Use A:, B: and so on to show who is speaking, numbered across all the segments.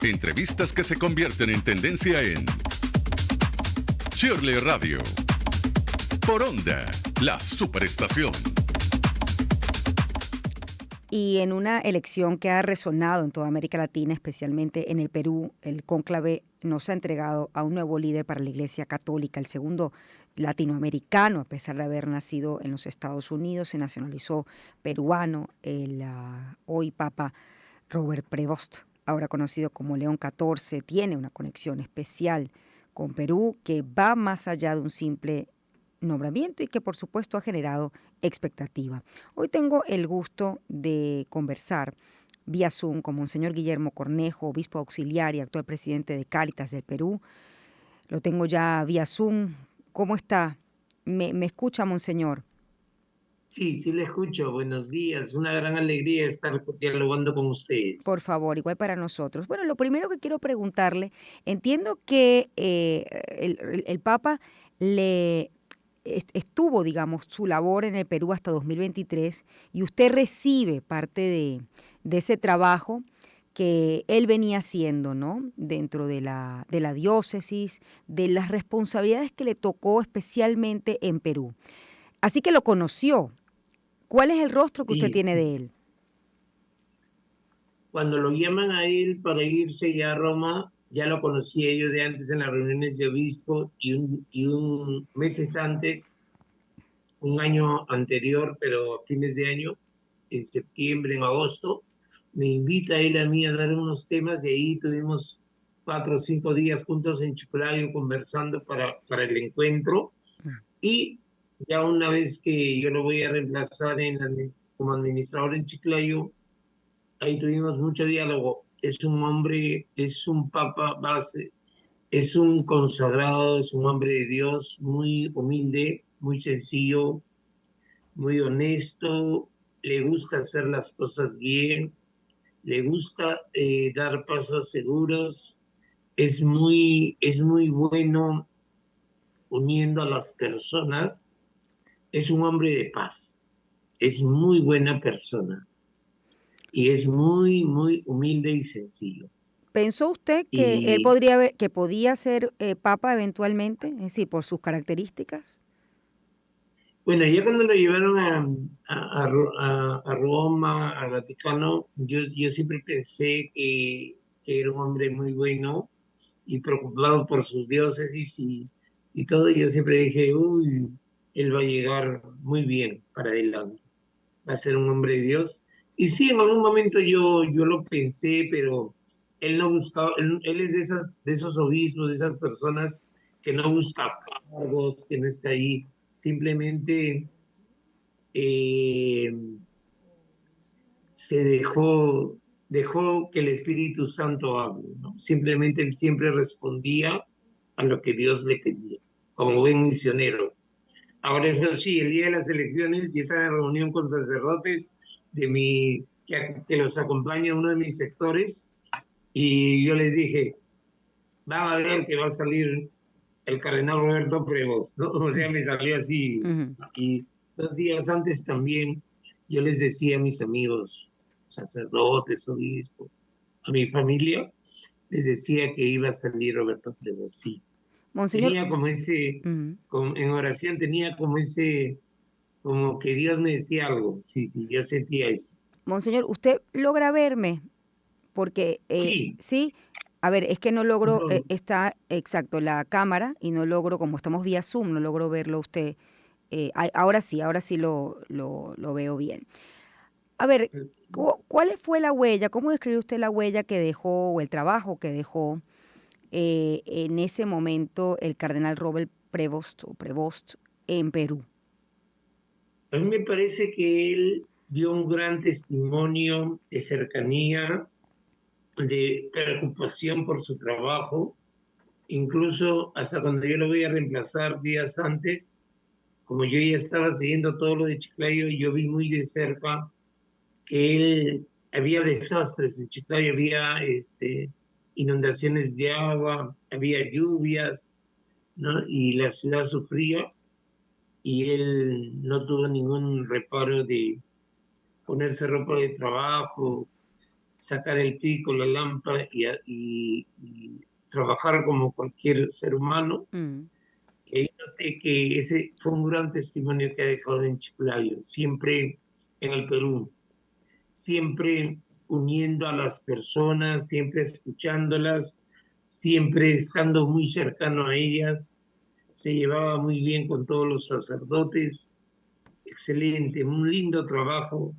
A: Entrevistas que se convierten en tendencia en Shirley Radio. Por Onda, la superestación.
B: Y en una elección que ha resonado en toda América Latina, especialmente en el Perú, el cónclave nos ha entregado a un nuevo líder para la Iglesia Católica, el segundo latinoamericano, a pesar de haber nacido en los Estados Unidos, se nacionalizó peruano, el hoy Papa Robert Prevost, ahora conocido como León XIV, tiene una conexión especial con Perú que va más allá de un simple nombramiento y que por supuesto ha generado expectativa. Hoy tengo el gusto de conversar vía Zoom con Monseñor Guillermo Cornejo, obispo auxiliar y actual presidente de Cáritas del Perú. Lo tengo ya vía Zoom. ¿Cómo está? ¿Me escucha, Monseñor?
C: Sí, sí le escucho. Buenos días. Una gran alegría estar dialogando con
B: Por
C: ustedes.
B: favor, igual para nosotros. Bueno, lo primero que quiero preguntarle, entiendo que el Papa le estuvo, digamos, su labor en el Perú hasta 2023 y usted recibe parte de ese trabajo que él venía haciendo, ¿no? Dentro de la diócesis, de las responsabilidades que le tocó especialmente en Perú. Así que lo conoció. ¿Cuál es el rostro que usted
C: Sí,
B: tiene de él?
C: cuando lo llaman a él para irse ya a Roma, ya lo conocía yo de antes en las reuniones de obispo y un meses antes, un año anterior, pero a fines de año, en septiembre, en agosto, me invita él a mí a dar unos temas y ahí tuvimos 4 o 5 días juntos en Chiclayo conversando para el encuentro. Y ya una vez que yo lo voy a reemplazar como administrador en Chiclayo, ahí tuvimos mucho diálogo. Es un hombre, es un papa base, es un consagrado, es un hombre de Dios, muy humilde, muy sencillo, muy honesto, le gusta hacer las cosas bien, le gusta dar pasos seguros, es muy bueno uniendo a las personas, es un hombre de paz. Es muy buena persona y es muy, muy humilde y sencillo.
B: ¿Pensó usted que él
C: Y
B: que podía ser papa eventualmente, es decir, por sus características?
C: bueno, ya cuando lo llevaron a Roma, al Vaticano, yo siempre pensé que era un hombre muy bueno y preocupado por sus diócesis y todo. Y yo siempre dije, uy, él va a llegar muy bien para adelante, va a ser un hombre de Dios. Y sí, en algún momento yo lo pensé, pero él no buscaba, él es de esos obispos, de esas personas que no busca cargos, que no está ahí, simplemente eh, se dejó que el Espíritu Santo hable, ¿no? Simplemente él siempre respondía a lo que Dios le pedía, como buen misionero. Ahora eso sí, el día de las elecciones, yo estaba en reunión con sacerdotes que los acompaña uno de mis sectores, y yo les dije, van a ver que va a salir el cardenal Roberto Prevost, ¿no? O sea, me salió así.
B: Ujú.
C: Y 2 días antes también yo les decía a mis amigos, sacerdotes, obispos, a mi familia, les decía que iba a salir Roberto Prevost, sí.
B: Monseñor,
C: Tenía como ese,
B: ujú.
C: en oración tenía como ese, como que Dios me decía algo. Sí, sí, yo sentía eso.
B: Monseñor, ¿usted logra verme? Porque
C: Sí,
B: sí, a ver, es que no logro,
C: no,
B: está exacto la cámara y no logro, como estamos vía Zoom, no logro verlo a usted. Ahora sí lo veo bien. A ver, ¿cuál fue la huella? ¿Cómo describe usted la huella que dejó o el trabajo que dejó en ese momento el cardenal Robert Prevost o Prevost en Perú?
C: a mí me parece que él dio un gran testimonio de cercanía, de preocupación por su trabajo, incluso hasta cuando yo lo voy a reemplazar días antes, como yo ya estaba siguiendo todo lo de Chiclayo, yo vi muy de cerca que él había desastres en Chiclayo, había inundaciones de agua, había lluvias, ¿no? Y la ciudad sufría y él no tuvo ningún reparo de ponerse ropa de trabajo, sacar el pico, la lámpara y trabajar como cualquier ser humano.
B: Mm.
C: Y ahí noté que ese fue un gran testimonio que ha dejado en Chiclayo, siempre en el Perú, siempre uniendo a las personas, siempre escuchándolas, siempre estando muy cercano a ellas. Se llevaba muy bien con todos los sacerdotes. Excelente, un lindo trabajo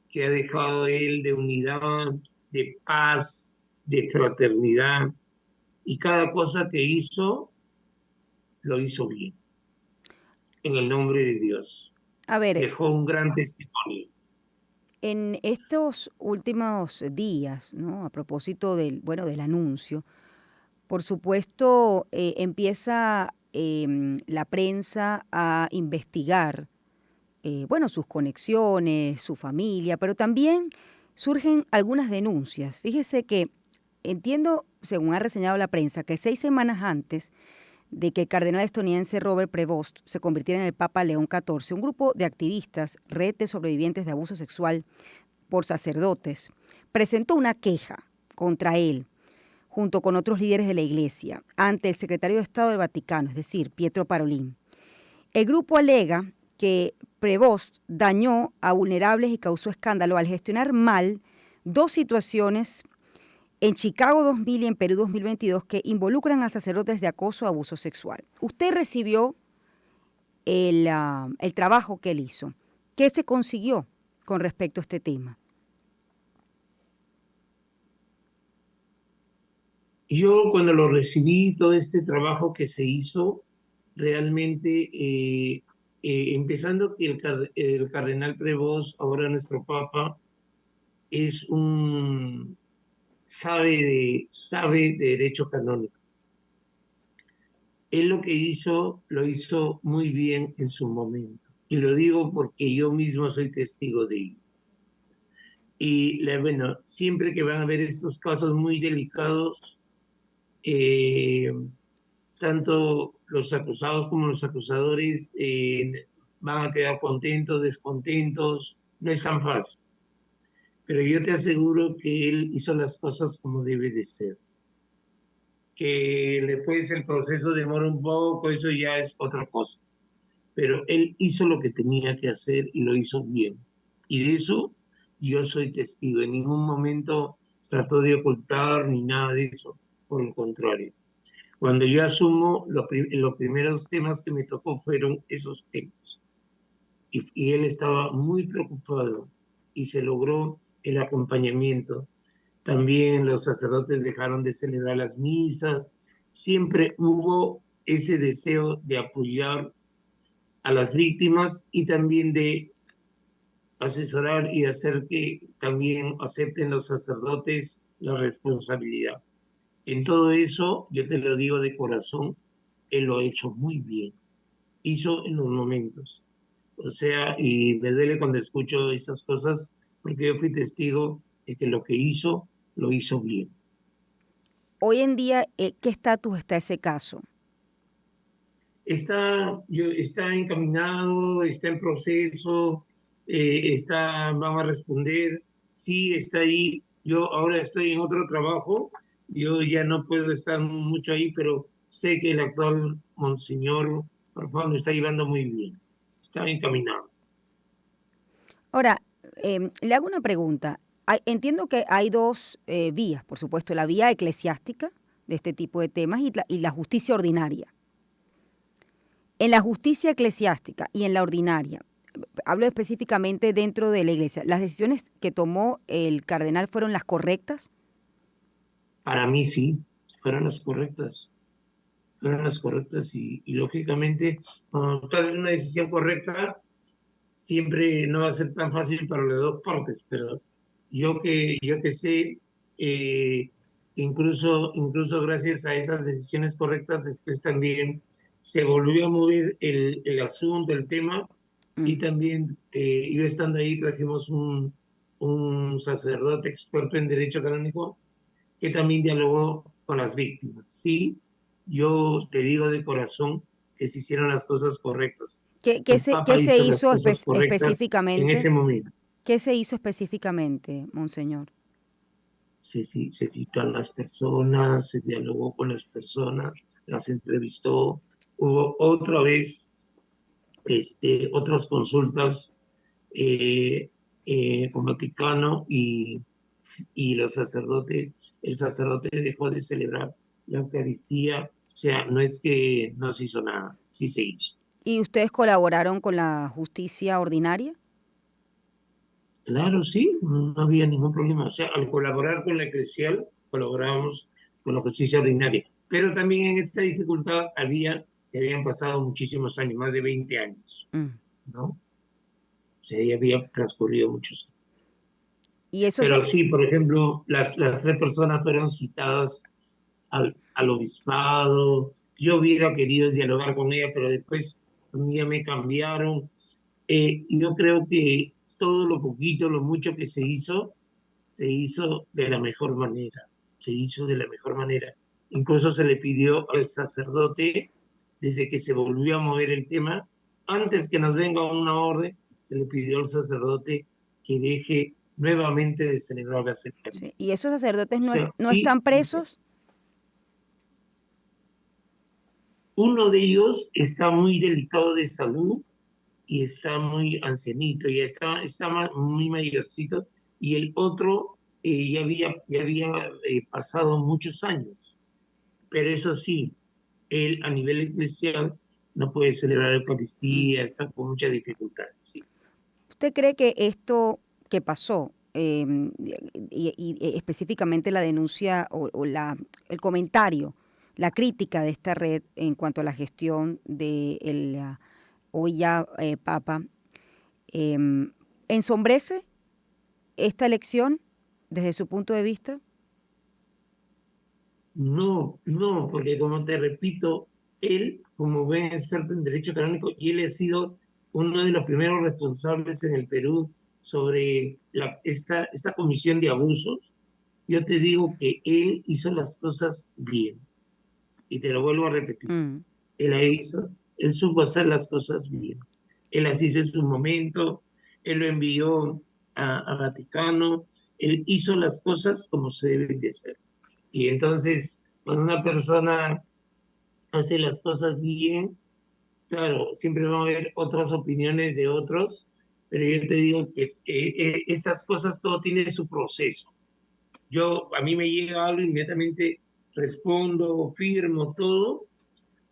C: que ha dejado él de unidad, de paz, de fraternidad, y cada cosa que hizo, lo hizo bien, en el nombre de Dios.
B: A ver,
C: Dejó un gran testimonio.
B: en estos últimos días, ¿no? A propósito del, bueno, del anuncio, por supuesto, empieza la prensa a investigar, bueno, sus conexiones, su familia, pero también surgen algunas denuncias. Fíjese que entiendo, según ha reseñado la prensa, que 6 semanas antes de que el cardenal estoniense Robert Prevost se convirtiera en el Papa León XIV, un grupo de activistas, red de sobrevivientes de abuso sexual por sacerdotes, presentó una queja contra él, junto con otros líderes de la Iglesia, ante el secretario de Estado del Vaticano, es decir, Pietro Parolin. El grupo alega que Prevost dañó a vulnerables y causó escándalo al gestionar mal 2 situaciones en Chicago 2000 y en Perú 2022 que involucran a sacerdotes de acoso o abuso sexual. Usted recibió el trabajo que él hizo. ¿Qué se consiguió con respecto a este tema?
C: Yo cuando lo recibí, todo este trabajo que se hizo, realmente, empezando que el cardenal Prevost, ahora nuestro Papa, es sabe de derecho canónico. Él lo que hizo, lo hizo muy bien en su momento. Y lo digo porque yo mismo soy testigo de ello. Y bueno, siempre que van a haber estos casos muy delicados, eh, tanto los acusados como los acusadores van a quedar contentos, descontentos, no es tan fácil. Pero yo te aseguro que él hizo las cosas como debe de ser. Que después el proceso demora un poco, eso ya es otra cosa. Pero él hizo lo que tenía que hacer y lo hizo bien. Y de eso yo soy testigo. En ningún momento trató de ocultar ni nada de eso. Por el contrario. Cuando yo asumo, los primeros temas que me tocó fueron esos temas. Y él estaba muy preocupado y se logró el acompañamiento. También los sacerdotes dejaron de celebrar las misas. Siempre hubo ese deseo de apoyar a las víctimas y también de asesorar y hacer que también acepten los sacerdotes la responsabilidad. En todo eso, yo te lo digo de corazón, él lo ha hecho muy bien. Hizo en los momentos. O sea, y me duele cuando escucho estas cosas, porque yo fui testigo de que lo que hizo, lo hizo bien.
B: Hoy en día, ¿qué estatus está ese caso?
C: Está encaminado, está en proceso, van a responder, sí, está ahí. Yo ahora estoy en otro trabajo, yo ya no puedo estar mucho ahí, pero sé que el actual Monseñor Farfán lo está llevando muy bien, está encaminado.
B: Ahora, le hago una pregunta. Entiendo que hay dos vías, por supuesto, la vía eclesiástica de este tipo de temas y la justicia ordinaria. En la justicia eclesiástica y en la ordinaria, hablo específicamente dentro de la iglesia, ¿las decisiones que tomó el cardenal fueron las correctas?
C: Para mí sí, fueron las correctas, fueron las correctas y lógicamente, cuando tú haces una decisión correcta, siempre no va a ser tan fácil para las dos partes, pero yo que sé, eh, incluso gracias a esas decisiones correctas, después también se volvió a mover el asunto, el tema, y
B: Mm.
C: también yo estando ahí trajimos un sacerdote experto en derecho canónico que también dialogó con las víctimas. Sí, yo te digo de corazón que se hicieron las cosas correctas. El
B: Qué
C: Papa
B: se
C: hizo las
B: hizo
C: cosas correctas en
B: específicamente?
C: ese momento.
B: ¿Qué se hizo específicamente, monseñor?
C: se citó a las personas, se dialogó con las personas, las entrevistó. Hubo otra vez otras consultas eh, con Vaticano y los sacerdotes, el sacerdote dejó de celebrar la Eucaristía. O sea, no es que no se hizo nada, sí se hizo.
B: ¿Y ustedes colaboraron con la justicia ordinaria?
C: Claro, sí, no había ningún problema. O sea, al colaborar con la eclesial, colaborábamos con la justicia ordinaria. Pero también en esta dificultad que habían pasado muchísimos años, más de 20 años,
B: Mm.
C: ¿no? O sea, ya había transcurrido muchos años.
B: Y eso,
C: Pero sí, por ejemplo, las tres personas fueron citadas al obispado. Yo hubiera querido dialogar con ella, pero después un día me cambiaron. Y yo creo que todo lo poquito, lo mucho que se hizo de la mejor manera. Se hizo de la mejor manera. Incluso se le pidió al sacerdote, desde que se volvió a mover el tema, antes que nos venga una orden, se le pidió al sacerdote que deje nuevamente de celebrar la Eucaristía.
B: sí. ¿Y esos sacerdotes
C: O sea,
B: no
C: sí,
B: están presos?
C: uno de ellos está muy delicado de salud y está muy ancianito, muy mayorcito, y el otro ya había pasado muchos años, pero eso sí, él a nivel eclesial no puede celebrar la
B: Mm.
C: Eucaristía, está con muchas dificultades, sí.
B: ¿Usted cree que esto que pasó, específicamente la denuncia el comentario, la crítica de esta red en cuanto a la gestión de hoy ya Papa, ensombrece esta elección desde su punto de vista?
C: No, no, porque como te repito, él, como buen experto en derecho canónico, y él ha sido uno de los primeros responsables en el Perú sobre esta comisión de abusos. Yo te digo que él hizo las cosas bien, y te lo vuelvo a repetir.
B: Mm.
C: Él supo hacer las cosas bien. Él las hizo en su momento, él lo envió a Vaticano, él hizo las cosas como se deben de hacer. Y entonces, cuando una persona hace las cosas bien, claro, siempre va a haber otras opiniones de otros, pero yo te digo que estas cosas todo tiene su proceso. A mí me llega algo, inmediatamente respondo, firmo todo,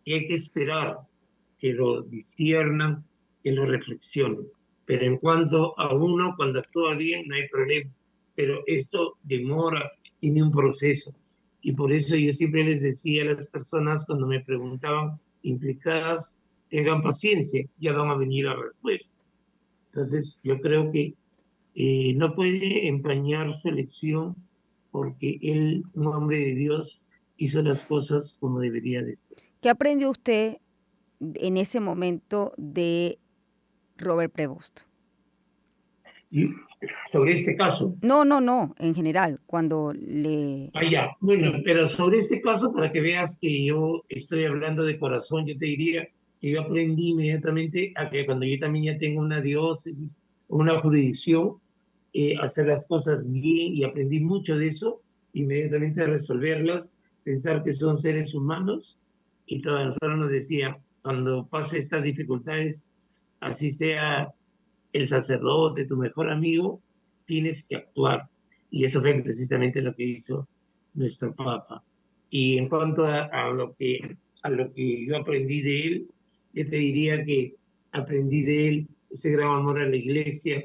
C: y hay que esperar que lo disciernan, que lo reflexionen. Pero en cuanto a uno, cuando actúa bien, no hay problema. Pero esto demora, tiene un proceso. Y por eso yo siempre les decía a las personas cuando me preguntaban implicadas, tengan paciencia, ya van a venir a la respuesta. Entonces, yo creo que no puede empañar su elección porque él, un hombre de Dios, hizo las cosas como debería de ser.
B: ¿Qué aprendió usted en ese momento de Robert Prevost?
C: Y sobre este caso,
B: No, no, no, en general, cuando
C: allá, bueno,
B: Sí.
C: pero sobre este caso, para que veas que yo estoy hablando de corazón, yo te diría que yo aprendí inmediatamente a que cuando yo también ya tengo una diócesis, una jurisdicción, hacer las cosas bien y aprendí mucho de eso, inmediatamente a resolverlas, pensar que son seres humanos y todos nosotros nos decía, cuando pase estas dificultades, así sea el sacerdote, tu mejor amigo, tienes que actuar. Y eso fue precisamente lo que hizo nuestro Papa. Y en cuanto a lo que yo aprendí de él, yo te diría que aprendí de él ese gran amor a la iglesia.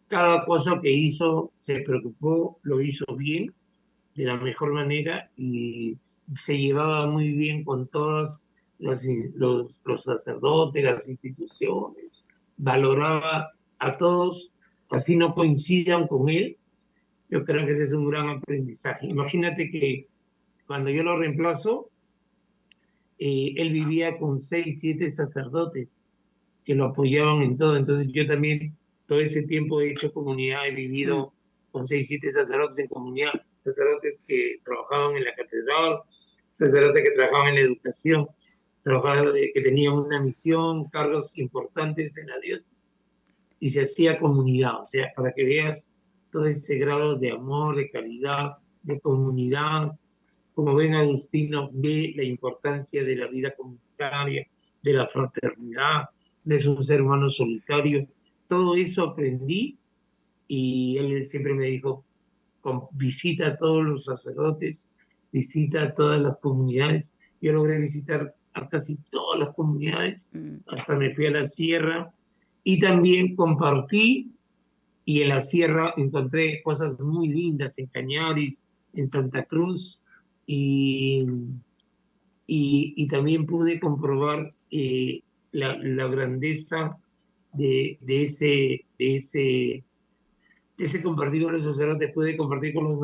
C: Cada cosa que hizo se preocupó, lo hizo bien, de la mejor manera y se llevaba muy bien con todos los sacerdotes, las instituciones, valoraba a todos, así no coincidan con él. Yo creo que ese es un gran aprendizaje. Imagínate que cuando yo lo reemplazo, él vivía con 6, 7 sacerdotes que lo apoyaban en todo. Entonces yo también todo ese tiempo he hecho comunidad, he
B: Mm.
C: vivido con 6, 7 sacerdotes en comunidad, sacerdotes que trabajaban en la catedral, sacerdotes que trabajaban en la educación, que tenían una misión, cargos importantes en la diócesis, y se hacía comunidad, o sea, para que veas todo ese grado de amor, de calidad, de comunidad. Como ven, Agustino ve la importancia de la vida comunitaria, de la fraternidad, no es un ser humano solitario. Todo eso aprendí y él siempre me dijo, visita a todos los sacerdotes, visita a todas las comunidades. Yo logré visitar a casi todas las comunidades,
B: Mm.
C: hasta me fui a la sierra y también compartí y en la sierra encontré cosas muy lindas en Cañaris, en Santa Cruz y, y también pude comprobar la grandeza de ese compartir con los sacerdotes. Pude compartir con los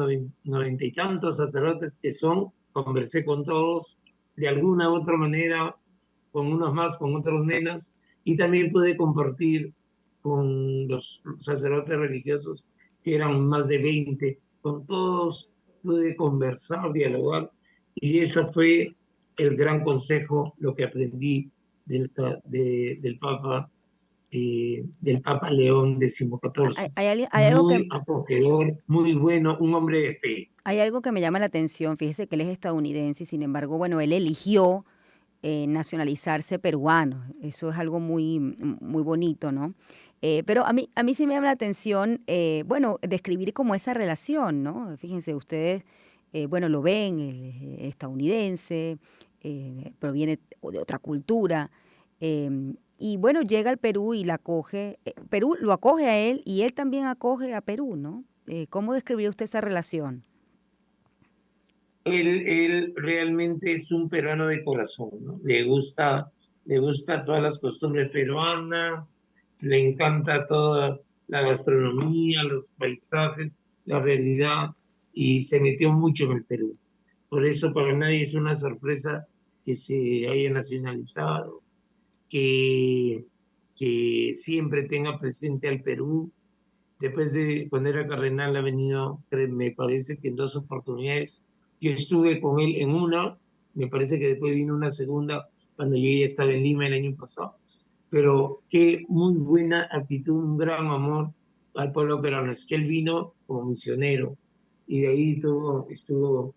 C: noventa y tantos sacerdotes que son, conversé con todos de alguna u otra manera, con unos más, con otros menos, y también pude compartir con los sacerdotes religiosos, que eran más de 20, con todos pude conversar, dialogar, y eso fue el gran consejo, lo que aprendí del Papa León
B: Hay,
C: XIV.
B: hay algo que,
C: Muy acogedor, muy bueno, un hombre de fe.
B: hay algo que me llama la atención. Fíjese que él es estadounidense y sin embargo, bueno, él eligió nacionalizarse peruano. Eso es algo muy, muy bonito, ¿no? Pero a mí sí me llama la atención, bueno, describir como esa relación, ¿no? Fíjense, ustedes, bueno, lo ven, él es estadounidense, proviene de otra cultura, y bueno, llega al Perú y la acoge, Perú lo acoge a él y él también acoge a Perú, ¿no? ¿Cómo describiría usted esa relación?
C: Él realmente es un peruano de corazón, ¿no? Le gusta todas las costumbres peruanas, le encanta toda la gastronomía, los paisajes, la realidad, y se metió mucho en el Perú. Por eso para nadie es una sorpresa que se haya nacionalizado, que, que siempre tenga presente al Perú. Después de cuando era cardenal ha venido, me parece que en 2 oportunidades. Yo estuve con él en una, me parece que después vino una segunda cuando yo ya estaba en Lima el año pasado. Pero qué muy buena actitud, un gran amor al pueblo peruano. Es que él vino como misionero y de ahí estuvo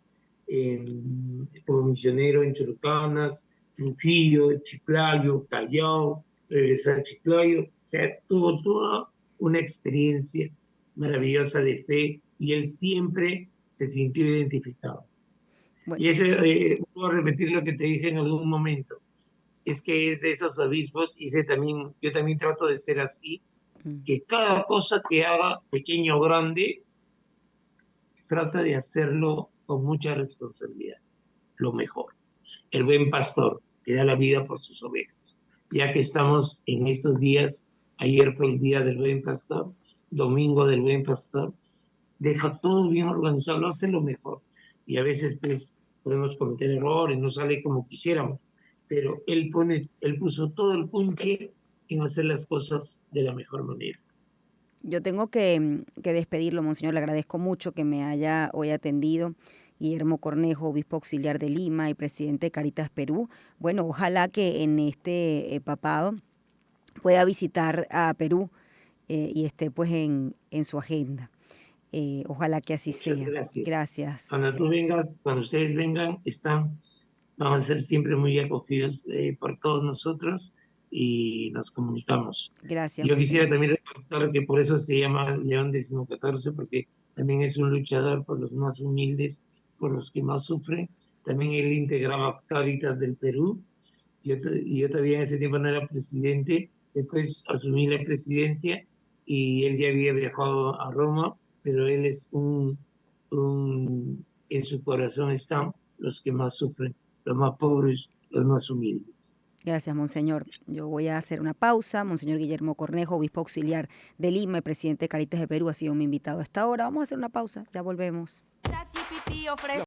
C: como misionero en Chorocanas, Trujillo, Chiclayo, Callao, regresó a Chiclayo. O sea, tuvo toda una experiencia maravillosa de fe y él siempre se sintió identificado.
B: Bueno,
C: Y eso, puedo repetir lo que te dije en algún momento, es que es de esos obispos, y yo también trato de ser así,
B: mm,
C: que cada cosa que haga, pequeño o grande, trata de hacerlo con mucha responsabilidad, lo mejor. El buen pastor que da la vida por sus ovejas. Ya que estamos en estos días, ayer fue el día del buen pastor, domingo del buen pastor, deja todo bien organizado, lo hace lo mejor. Y a veces pues, podemos cometer errores, no sale como quisiéramos, pero él puso todo el punche en hacer las cosas de la mejor manera.
B: yo tengo que despedirlo, monseñor. Le agradezco mucho que me haya hoy atendido. Guillermo Cornejo, obispo auxiliar de Lima y presidente de Caritas Perú. Bueno, ojalá que en este papado pueda visitar a Perú y esté pues en su agenda. Ojalá que así
C: Muchas
B: sea.
C: gracias.
B: Gracias.
C: Cuando tú vengas, cuando ustedes vengan, vamos a ser siempre muy acogidos por todos nosotros y nos comunicamos.
B: Gracias,
C: Yo quisiera
B: monseñor.
C: también recordar que por eso se llama León XIV, porque también es un luchador por los más humildes, por los que más sufren. También él integraba Cáritas del Perú. Y yo todavía en ese tiempo no era presidente, después asumí la presidencia y él ya había viajado a Roma, pero él es en su corazón están los que más sufren, los más pobres, los más humildes.
B: Gracias, monseñor. Yo voy a hacer una pausa. Monseñor Guillermo Cornejo, obispo auxiliar de Lima y presidente de Caritas de Perú, ha sido mi invitado a esta hora. Vamos a hacer una pausa. Ya volvemos.
D: ChatGPT ofrece